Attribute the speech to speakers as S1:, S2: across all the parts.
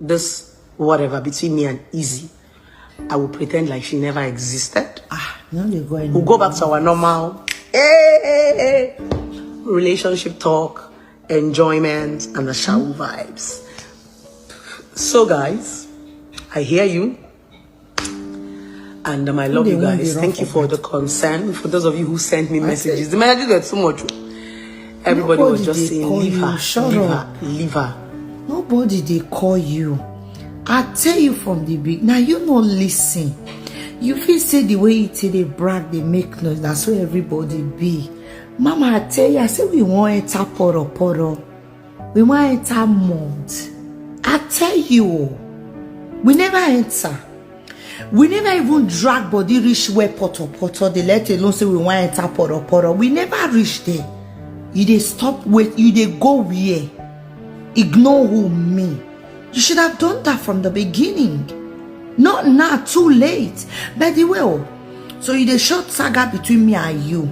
S1: this whatever between me and Izzy, I will pretend like she never existed. We'll go back to our normal relationship talk, enjoyment, and the shower vibes. So guys, I hear you. And I love you guys. Thank you for the concern. For those of you who sent me messages, the messages were too much. Everybody was just saying, leave her, leave her.
S2: Nobody they call you. I tell you from the beginning. Now you not listen. You feel say the way they brag, they make noise. That's where everybody be. Mama, I tell you, I say we want enter poro. We want enter mount. I tell you, we never enter. We never even drag body reach where poto. They let alone say we want enter poro. We never reach there. You they stop wait. You they go where? Ignore who me. You should have done that from the beginning. Not now, too late. By the way, so you the short saga between me and you.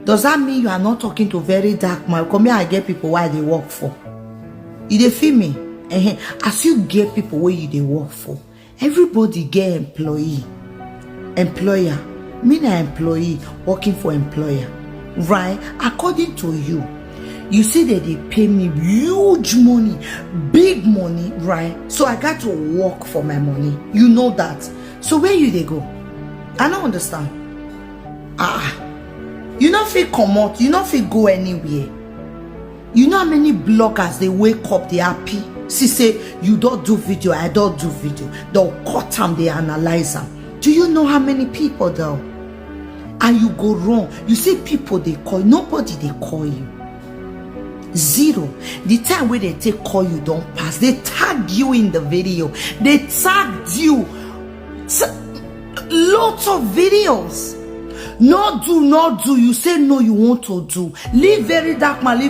S2: Does that mean you are not talking to very dark man? Come here, I get people why they work for. You they feel me? As you get people where you they work for, everybody get employee. Employer. Me na employee working for employer. Right? According to you, you see that they pay me huge money, big money, right? So I got to work for my money. You know that. So where you they go? I don't understand. You not feel come out, you not feel go anywhere. You know how many bloggers they wake up, they happy. See say you don't do video, I don't do video. They'll cut them, they analyze them. Do you know how many people though? And you go wrong. You see people they call, nobody they call you. Zero. The time where they take call you don't pass. They tag you in the video. They tagged you. Lots of videos. Not do. You say no, you want to do. Leave very dark man.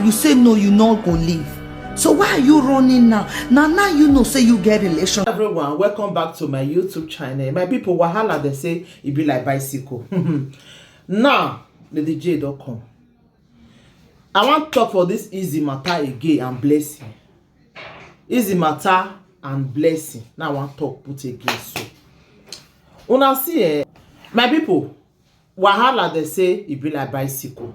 S2: You say no, you not go leave. So why are you running now? Now you know say you get relation.
S3: Everyone, welcome back to my YouTube channel. My people, wahala they say it be like bicycle. Now, the DJ don't come. I want to talk for this Izzy matter again and blessing. Izzy matter and blessing. Now I want to talk put again so. Una see my people, wahala they say it be like bicycle.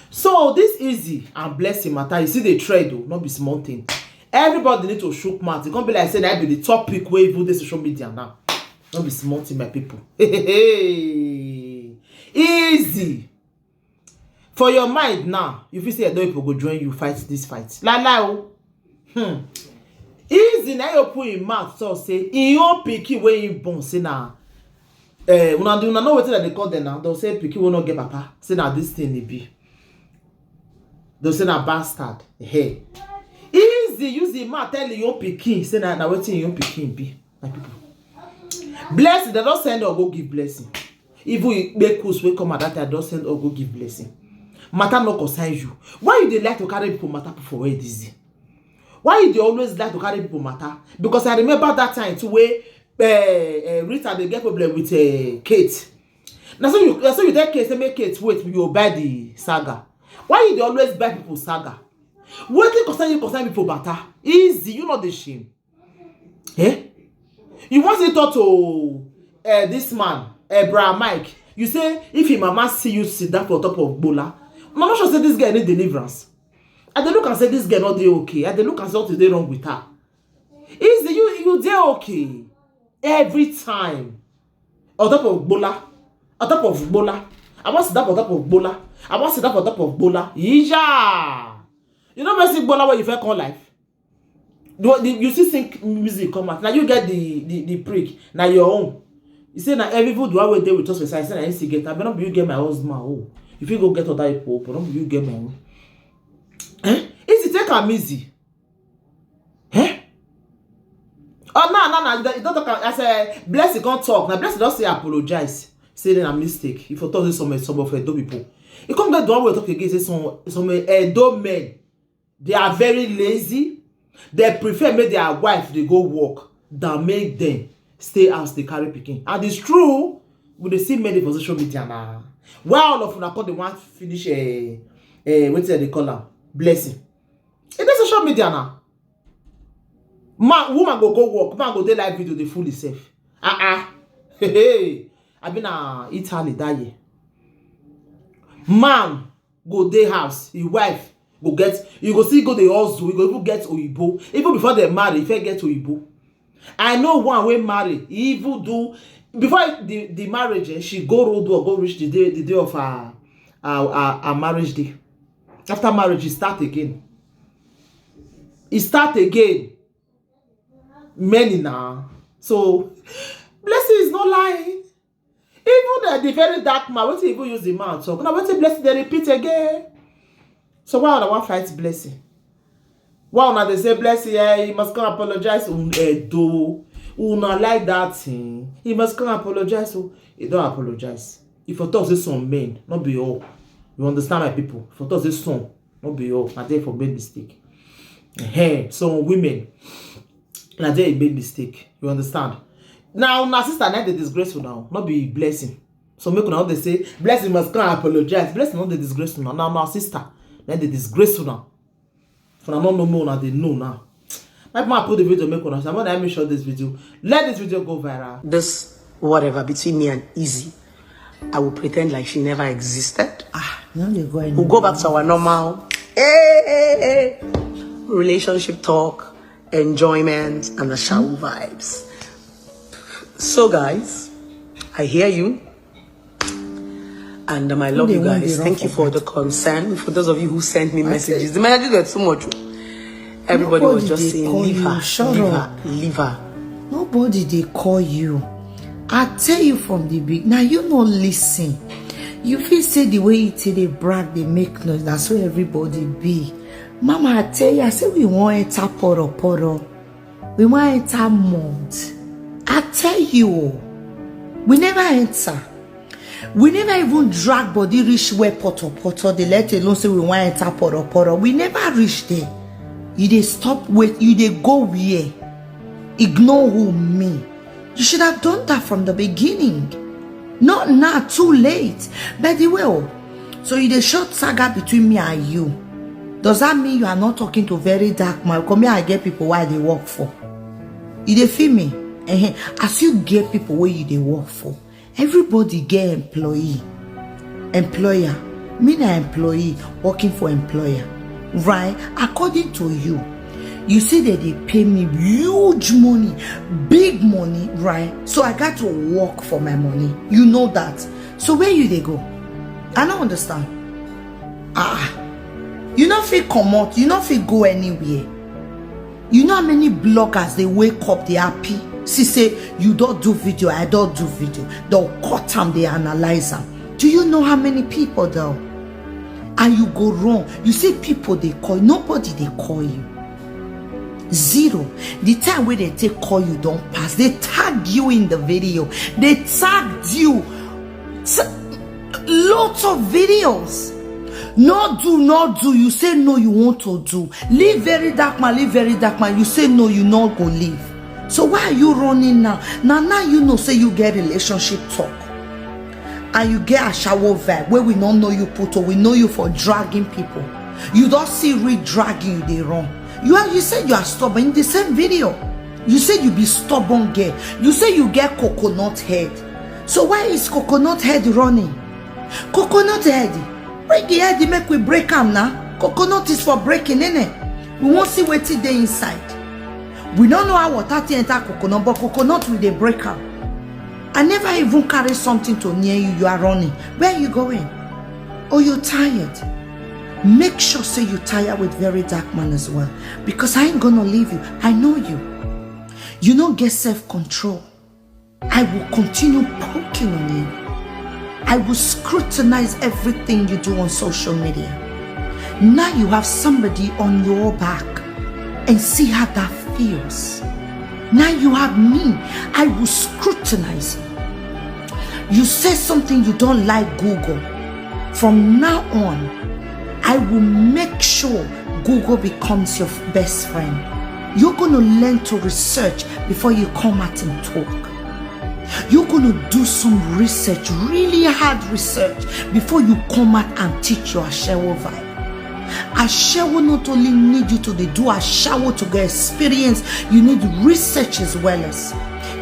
S3: So this Izzy and blessing matter, you see the trade though, not be small thing. Everybody need to shook mouth. It can't be like say that be the topic where you this social media now. Not be small thing, my people. Izzy. For your mind now, if you say other people go join you fight this fight. Izzy now you put in mouth so say in your picky way you born say na una know what they call them now. They'll say picky will not get papa. Say now this thing it be. They'll say na bastard. Hey. Izzy use the mouth tell your picky say na what your picky be. My people. Blessing, they don't send or go give blessing. Even you make us will come at that time, don't send or go give blessing. Matter no concern you. Why you they like to carry people matter for where Izzy? Why you they always like to carry people matter? Because I remember that time to where Rita they get problem with Kate. Now so you take Kate, say make Kate wait, you buy the saga. Why you they always buy people saga? What they concern people matter? Izzy, you know the shame. Eh? You want to talk to this man, Abraham Mike. You say if your mama see you sit down for top of bola, I'm not sure say this girl need deliverance. And they look and say this girl not dey okay. And they look and say what is they wrong with her. Izzy, you dey okay every time. On top of bola, on top of bola. I want to sit down on top of bola. I want to sit down on top of bola. Yeah. You know basic bola where you feel call life. You see sing music come out. Now you get the prick. Now your own. You say now every food do I wait there with us. I say I see get. I better be you get my husband. Oh, if you go get other people, but don't you get my own. Izzy take am easy. Oh no. You don't talk. I say blessing can't talk. Now blessing don't say apologize. Say then a mistake. If you talk to some of Edo people, you come get the one we talk again. Say some Edo men, they are very lazy. They prefer make their wife they go work than make them stay house they carry picking. And it's true, we they see many for social media now. Why all of them call they want finish what they call them blessing. It is social media now. Woman go work, man go dey live video, dey fool himself. Hey, I been Italy that year. Man go dey house, his wife go get, you go see go dey hustle, you go even get oyibo. Even before they marry, if they get oyibo. I know one wey marry, he even do before the marriage, she go road or go reach the day of her marriage day. After marriage, he start again. Many now. So Blessing is not lying. Even the very dark man, what even use the man talk? Now what Blessing they repeat again. So why would I want fight Blessing? Why would they say Blessing? Yeah, he must come apologize. Not like that thing. He must come apologize. So he don't apologize. If I talk to some men, not be all. You understand my people? If I talk to some, not be all. I think for made mistake. Hey, some women, I think made mistake. You understand? Now, my sister, not the disgraceful now, not be Blessing. So make now they say Blessing must come apologize. Blessing not the disgraceful now. Now, my sister, not the disgraceful now. For I don't know more now, they know now. My mom put the video make one. I'm gonna make sure this video. Let this video go viral.
S1: This whatever between me and Izzy, I will pretend like she never existed.
S2: Now they go.
S1: We'll go back to our normal relationship talk, enjoyment, and the shower vibes. So guys, I hear you. And I love you guys. Thank you for the concern. For those of you who sent me messages. The messages were too much. Everybody was just saying, leave her, leave her.
S2: Nobody they call you. I tell you from the beginning. Now you no listen. You feel say the way they brag, they make noise. That's where everybody be. Mama, I tell you, I say we want enter poro. We want enter mount. I tell you, we never enter. We never even drag body reach where poto. They let alone say we want enter poro. We never reach there. You dey stop wait. You dey go where? Ignore who me. You should have done that from the beginning. Not now, too late. But the way, so you dey short saga between me and you. Does that mean you are not talking to very dark man? Come here, I get people why they work for. You dey feel me? As you get people where you they work for, everybody get employee, employer. Me na employee working for employer, right? According to you, you see that they pay me huge money, big money, right? So I got to work for my money. You know that. So where you they go? I don't understand. You not feel come out. You not feel go anywhere. You know how many bloggers they wake up, they happy. See, say, you don't do video, I don't do video. They'll cut them, they analyze them. Do you know how many people though? And you go wrong. You see people they call, nobody they call you. Zero. The time where they take call you don't pass. They tag you in the video. They tagged you. Lots of videos. Not do. You say no, you want to do. Leave very dark man, You say no, you not go leave. So why are you running now? Now you know, say you get relationship talk. And you get a shower vibe where we don't know you put or we know you for dragging people. You don't see re-dragging you, they wrong. You said you are stubborn in the same video. You said you be stubborn girl. You say you get coconut head. So why is coconut head running? Coconut head. Break the head, make we break them now. Coconut is for breaking, innit? We won't see what they inside. We don't know how water enter coconut, but coconut will they break up. I never even carry something to near you. You are running. Where are you going? Oh, you're tired. Make sure say you tired with very dark man as well. Because I ain't gonna leave you. I know you. You don't get self-control. I will continue poking on you. I will scrutinize everything you do on social media. Now you have somebody on your back and see how that feels. Now you have me. I will scrutinize you. You say something you don't like, Google. From now on, I will make sure Google becomes your best friend. You're going to learn to research before you come out and talk. You're going to do some research, really hard research, before you come out and teach your shower vibe. Ashewo not only need you to do ashewo to get experience, you need research as well as.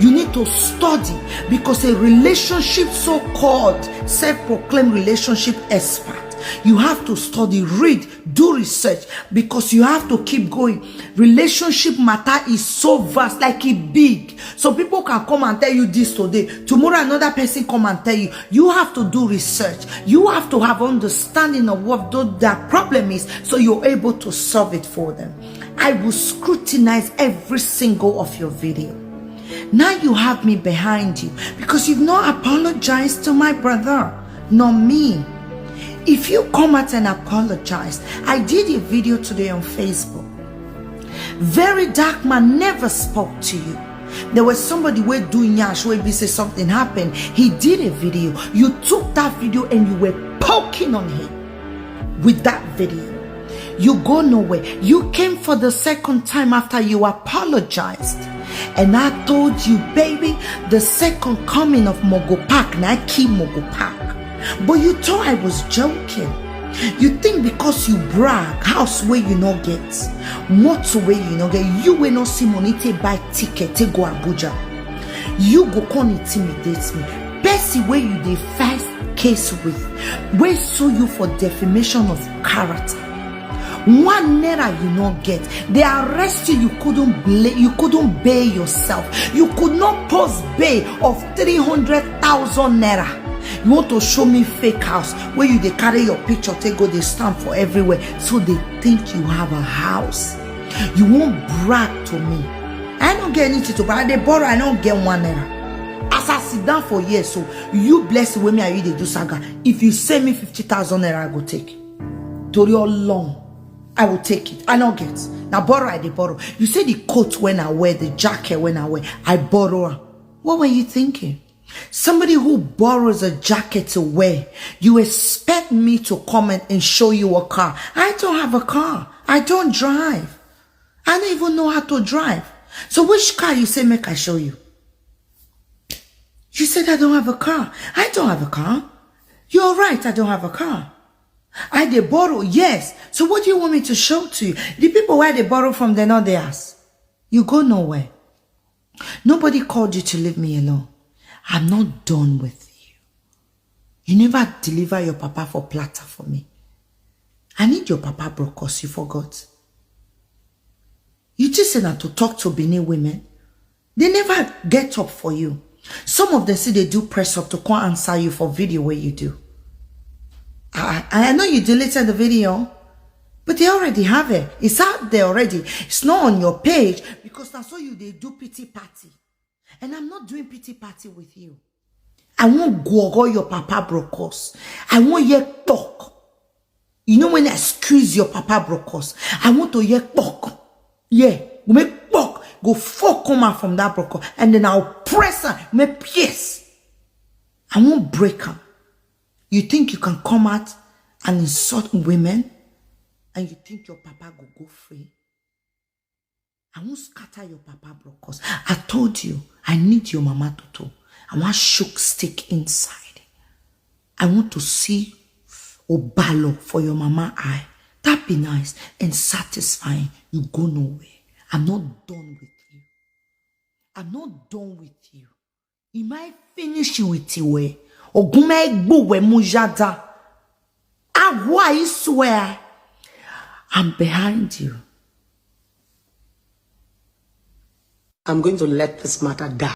S2: You need to study, because a relationship so-called self-proclaimed relationship expert, you have to study, read, do research, because you have to keep going. Relationship matter is so vast, like it big. So people can come and tell you this today, tomorrow another person come and tell you. You have to do research. You have to have understanding of what their problem is, so you're able to solve it for them. I will scrutinize every single of your video. Now you have me behind you, because you've not apologized to my brother, not me. If you come out and apologize, I did a video today on Facebook. Very dark man never spoke to you. There was somebody where doing yash where say something happened. He did a video. You took that video and you were poking on him with that video. You go nowhere. You came for the second time after you apologized. And I told you, baby, the second coming of Mogo Park, now I keep Mogo Park. But you thought I was joking. You think because you brag, house where you not get, motor where you not get, you will not see money to buy ticket to go Abuja. You go come intimidate me. Bessie where you the first case with, where sue you for defamation of character. 1 naira you not get. They arrest you, you couldn't bail yourself. You could not post bail of 300,000 naira. You want to show me fake house where you they carry your picture, take go, they stand for everywhere, so they think you have a house. You won't brag to me. I don't get anything to buy. They borrow, I don't get 1 naira. As I sit down for years, so you bless with me and you they do saga. If you send me 50,000 naira, I go take it. To your long, I will take it. I don't get. Now borrow, I they borrow. You say the coat when I wear, the jacket when I wear, I borrow. What were you thinking? Somebody who borrows a jacket to wear, you expect me to come and show you a car. I don't have a car. I don't drive. I don't even know how to drive. So which car you say make I show you? You said I don't have a car. I don't have a car. You're right, I don't have a car. I they borrow, yes. So what do you want me to show to you? The people where they borrow from, they're not theirs. You go nowhere. Nobody called you to leave me alone. I'm not done with you. You never deliver your papa for platter for me. I need your papa brokos, you forgot. You just said that to talk to Benin women. They never get up for you. Some of them say they do press up to come answer you for video where you do. I know you deleted the video, but they already have it. It's out there already. It's not on your page, because that's what they do pity party. And I'm not doing pity party with you. I won't go your papa brokos. I want you talk. You know when I squeeze your papa brokos, I want to hear talk. Yeah, make talk. Go fuck come out from that brokos, and then I'll press her, make pierce. I won't break her. You think you can come out and insult women, and you think your papa go free? I won't scatter your papa brokos. I told you, I need your mama to talk. I want shook stick inside. I want to see Obalo for your mama eye. That be nice and satisfying. You go nowhere. I'm not done with you. I'm not done with you. Am I finishing with you? Ogumegbo mujada. I swear. I'm behind you.
S1: I'm going to let this matter die.